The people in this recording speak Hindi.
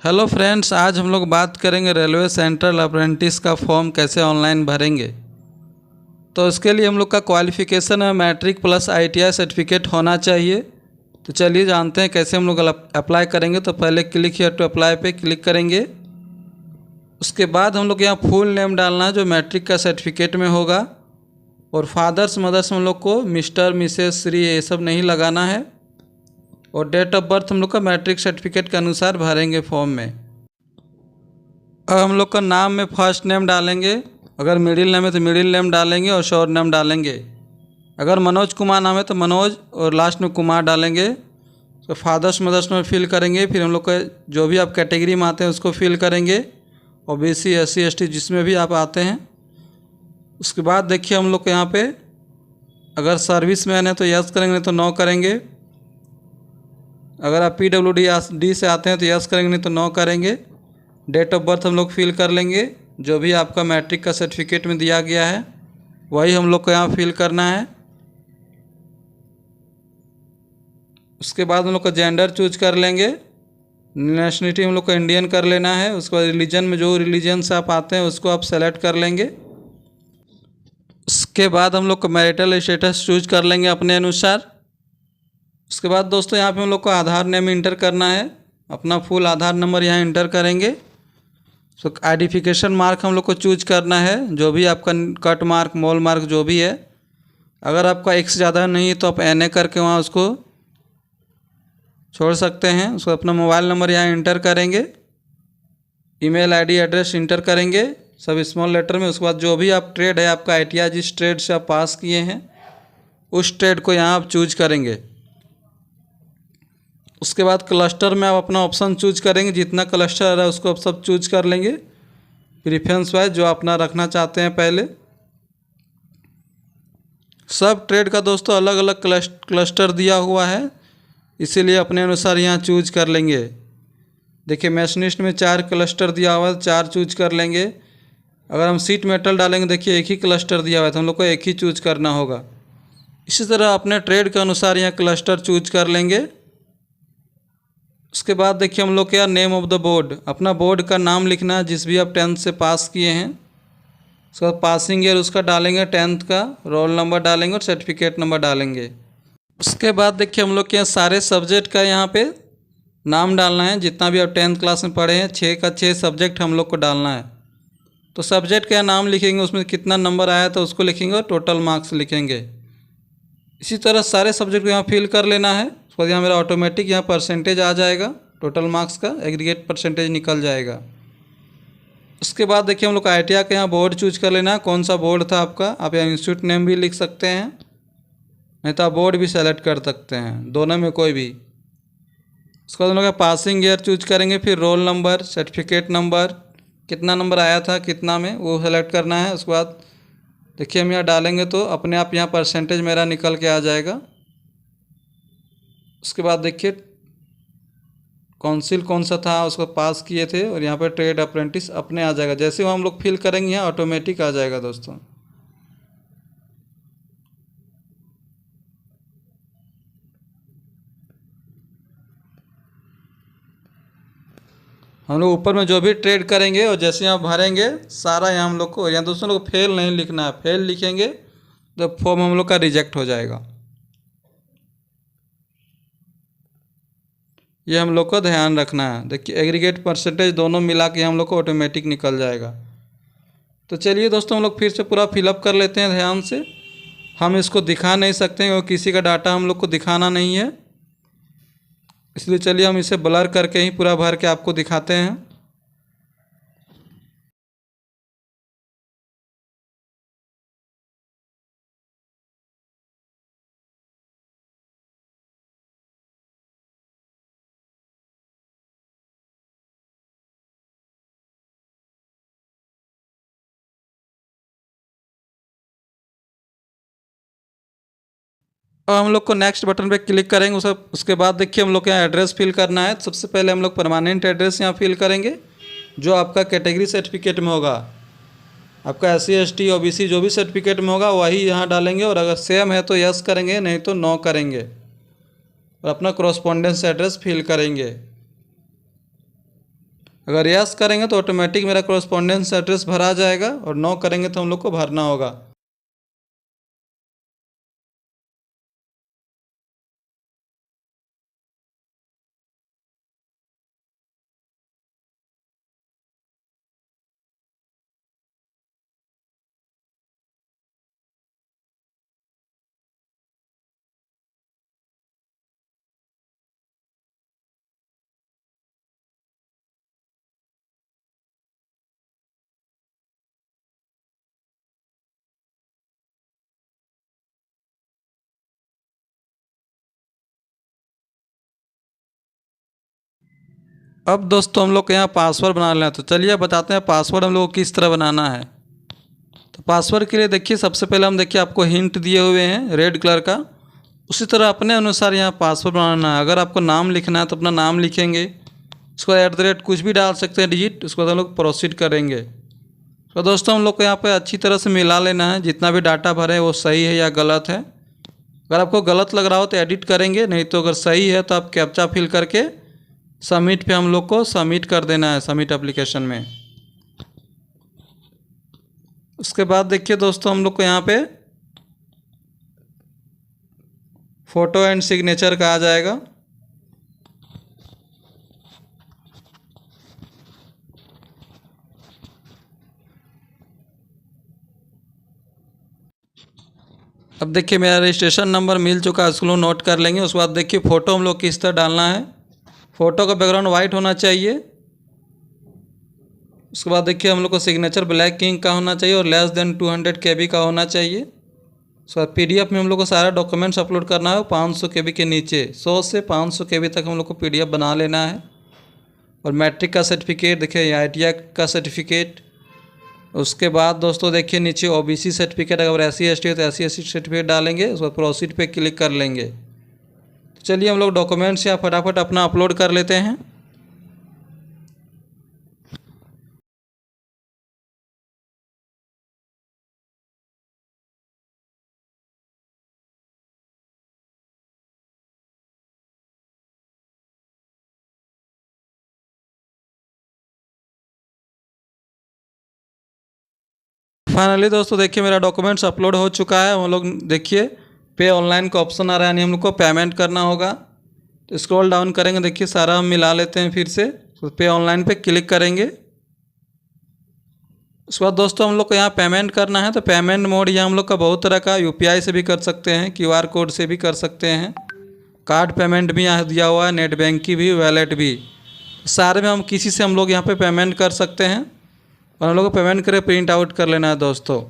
हेलो फ्रेंड्स, आज हम लोग बात करेंगे रेलवे सेंट्रल अप्रेंटिस का फॉर्म कैसे ऑनलाइन भरेंगे। तो इसके लिए हम लोग का क्वालिफ़िकेशन है मैट्रिक प्लस आईटीआई सर्टिफिकेट होना चाहिए। तो चलिए जानते हैं कैसे हम लोग अप्लाई करेंगे। तो पहले क्लिक हियर टू अप्लाई पे क्लिक करेंगे। उसके बाद हम लोग यहाँ फुल नेम डालना है जो मैट्रिक का सर्टिफिकेट में होगा, और फादर्स मदर्स हम लोग को मिस्टर मिसेस श्री ये सब नहीं लगाना है, और डेट ऑफ बर्थ हम लोग का मैट्रिक सर्टिफिकेट के अनुसार भरेंगे फॉर्म में। अब हम लोग का नाम में फर्स्ट नेम डालेंगे, अगर मिडिल नेम है तो मिडिल नेम डालेंगे और शॉर्ट नेम डालेंगे। अगर मनोज कुमार नाम है तो मनोज और लास्ट में कुमार डालेंगे। तो फादर्स मदर्स में फिल करेंगे। फिर हम लोग का जो भी आप कैटेगरी में आते हैं उसको फिल करेंगे, ओबीसी एससी एसटी जिसमें भी आप आते हैं। उसके बाद देखिए हम लोग को यहाँ पे अगर सर्विस मैन है तो यस करेंगे, नहीं तो नो करेंगे। अगर आप PWD से आते हैं तो यस करेंगे, नहीं तो नो करेंगे। डेट ऑफ बर्थ हम लोग फिल कर लेंगे, जो भी आपका मैट्रिक का सर्टिफिकेट में दिया गया है वही हम लोग को यहाँ फिल करना है। उसके बाद हम लोग का जेंडर चूज कर लेंगे। नेशनलिटी हम लोग को इंडियन कर लेना है। उसके बाद रिलीजन में जो रिलीजन से आप आते हैं उसको आप सेलेक्ट कर लेंगे। उसके बाद हम लोग को मैरिटल स्टेटस चूज कर लेंगे अपने अनुसार। उसके बाद दोस्तों यहाँ पे हम लोग को आधार नेम इंटर करना है, अपना फुल आधार नंबर यहाँ इंटर करेंगे। तो आइडेंटिफिकेशन मार्क हम लोग को चूज करना है, जो भी आपका कट मार्क मोल मार्क जो भी है। अगर आपका एक से ज़्यादा नहीं है तो आप NA करके वहाँ उसको छोड़ सकते हैं। उसको अपना मोबाइल नंबर यहाँ इंटर करेंगे, ईमेल आईडी एड्रेस इंटर करेंगे सब स्मॉल लेटर में। उसके बाद जो भी आप ट्रेड है आपका ITI जिस ट्रेड से आप पास किए हैं उस ट्रेड को यहाँ आप चूज करेंगे। उसके बाद क्लस्टर में आप अपना ऑप्शन चूज करेंगे, जितना क्लस्टर है उसको आप सब चूज कर लेंगे प्रीफरेंस वाइज जो अपना रखना चाहते हैं। पहले सब ट्रेड का दोस्तों अलग अलग क्लस्टर दिया हुआ है, इसीलिए अपने अनुसार यहाँ चूज कर लेंगे। देखिए मैशनिस्ट में 4 क्लस्टर दिया हुआ है, 4 चूज कर लेंगे। अगर हम सीट मेटल डालेंगे देखिए एक ही क्लस्टर दिया हुआ है, तो हम लोग को एक ही चूज करना होगा। इसी तरह अपने ट्रेड के अनुसार यहाँ क्लस्टर चूज कर लेंगे। उसके बाद देखिए हम लोग क्या नेम ऑफ द बोर्ड, अपना बोर्ड का नाम लिखना है जिस भी आप 10th से पास किए हैं। उसके बाद पासिंग ईयर उसका डालेंगे, 10th का रोल नंबर डालेंगे और सर्टिफिकेट नंबर डालेंगे। उसके बाद देखिए हम लोग के यहाँ सारे सब्जेक्ट का यहाँ पे नाम डालना है, जितना भी आप 10th क्लास में पढ़े हैं 6 का 6 सब्जेक्ट हम लोग को डालना है। तो सब्जेक्ट का नाम लिखेंगे, उसमें कितना नंबर आया तो उसको लिखेंगे और टोटल मार्क्स लिखेंगे। इसी तरह सारे सब्जेक्ट को यहाँ फिल कर लेना है। उसके बाद यहाँ मेरा ऑटोमेटिक यहाँ परसेंटेज आ जाएगा, टोटल मार्क्स का एग्रीगेट परसेंटेज निकल जाएगा। उसके बाद देखिए हम लोग ITI का यहाँ बोर्ड चूज कर लेना है, कौन सा बोर्ड था आपका। आप यहाँ इंस्टीट्यूट नेम भी लिख सकते हैं, नहीं तो आप बोर्ड भी सेलेक्ट कर सकते हैं, दोनों में कोई भी। उसके बाद हम लोग पासिंग ईयर चूज करेंगे, फिर रोल नंबर सर्टिफिकेट नंबर कितना नंबर आया था कितना में वो सेलेक्ट करना है। उसके बाद देखिए हम यहाँ डालेंगे तो अपने आप यहाँ परसेंटेज मेरा निकल के आ जाएगा। उसके बाद देखिए काउंसिल कौन सा था उसको पास किए थे, और यहाँ पर ट्रेड अप्रेंटिस अपने आ जाएगा। जैसे वो हम लोग फिल करेंगे यहाँ ऑटोमेटिक आ जाएगा दोस्तों। हम लोग ऊपर में जो भी ट्रेड करेंगे और जैसे यहाँ भरेंगे सारा यहाँ हम लोग को, यहाँ दोस्तों लोग फेल नहीं लिखना है, फेल लिखेंगे तो फॉर्म हम लोग का रिजेक्ट हो जाएगा। ये हम लोग को ध्यान रखना है। देखिए एग्रीगेट परसेंटेज दोनों मिला के हम लोग को ऑटोमेटिक निकल जाएगा। तो चलिए दोस्तों हम लोग फिर से पूरा फिलअप कर लेते हैं ध्यान से। हम इसको दिखा नहीं सकते क्योंकि किसी का डाटा हम लोग को दिखाना नहीं है, इसलिए चलिए हम इसे ब्लर करके ही पूरा भर के आपको दिखाते हैं। अब हम लोग को नेक्स्ट बटन पे क्लिक करेंगे। उसके बाद देखिए हम लोग को यहाँ एड्रेस फिल करना है। सबसे पहले हम लोग परमानेंट एड्रेस यहाँ फिल करेंगे, जो आपका कैटेगरी सर्टिफिकेट में होगा। आपका SC ST OBC जो भी सर्टिफिकेट में होगा वही यहाँ डालेंगे, और अगर सेम है तो यस करेंगे, नहीं तो नो करेंगे, और अपना कॉरस्पॉन्डेंस एड्रेस फिल करेंगे। अगर यस करेंगे तो ऑटोमेटिक मेरा कॉरेस्पॉन्डेंस एड्रेस भरा जाएगा, और नो करेंगे तो हम लोग को भरना होगा। अब दोस्तों हम लोग को यहाँ पासवर्ड बना लेना है, तो चलिए बताते हैं पासवर्ड हम लोग को किस तरह बनाना है। तो पासवर्ड के लिए देखिए सबसे पहले हम देखिए आपको हिंट दिए हुए हैं रेड कलर का, उसी तरह अपने अनुसार यहाँ पासवर्ड बनाना है। अगर आपको नाम लिखना है तो अपना नाम लिखेंगे, उसके बाद @ कुछ भी डाल सकते हैं डिजिट, उसके बाद हम लोग प्रोसीड करेंगे। तो दोस्तों हम लोग को यहाँ पे अच्छी तरह से मिला लेना है, जितना भी डाटा भरे वो सही है या गलत है। अगर आपको गलत लग रहा हो तो एडिट करेंगे, नहीं तो अगर सही है तो आप कैप्चा फिल करके सबमिट पे हम लोग को सबमिट कर देना है, सबमिट एप्लीकेशन में। उसके बाद देखिए दोस्तों हम लोग को यहाँ पे फ़ोटो एंड सिग्नेचर का आ जाएगा। अब देखिए मेरा रजिस्ट्रेशन नंबर मिल चुका है, उसको नोट कर लेंगे। उसके बाद देखिए फ़ोटो हम लोग किस तरह डालना है। फ़ोटो का बैकग्राउंड वाइट होना चाहिए। उसके बाद देखिए हम लोग को सिग्नेचर ब्लैक इंक का होना चाहिए और लेस देन 200 KB का होना चाहिए। उसके बाद PDF में हम लोग को सारा डॉक्यूमेंट्स अपलोड करना है, 500 KB के नीचे, 100 से 500 KB तक हम लोग को PDF बना लेना है। और मैट्रिक का सर्टिफिकेट देखिए, ITI का सर्टिफिकेट। उसके बाद दोस्तों देखिए नीचे OBC सर्टिफिकेट, अगर SC ST है तो SC ST सर्टिफिकेट डालेंगे। उसके बाद प्रोसीड पे क्लिक कर लेंगे। तो चलिए हम लोग डॉक्यूमेंट्स यहाँ फटाफट अपना अपलोड कर लेते हैं। फाइनली दोस्तों देखिए मेरा डॉक्यूमेंट्स अपलोड हो चुका है। हम लोग देखिए पे ऑनलाइन का ऑप्शन आ रहा है, यानी हम लोग को पेमेंट करना होगा। तो स्क्रॉल डाउन करेंगे, देखिए सारा हम मिला लेते हैं फिर से। तो पे ऑनलाइन पे क्लिक करेंगे। उसके बाद दोस्तों हम लोग को यहाँ पेमेंट करना है। तो पेमेंट मोड यहाँ हम लोग का बहुत तरह का, UPI से भी कर सकते हैं, QR कोड से भी कर सकते हैं, कार्ड पेमेंट भी यहाँ दिया हुआ है, नेट बैंकिंग भी, वैलेट भी। सारे में हम किसी से हम लोग यहाँ पे पेमेंट कर सकते हैं। और हम लोग को पेमेंट करके प्रिंट आउट कर लेना है दोस्तों।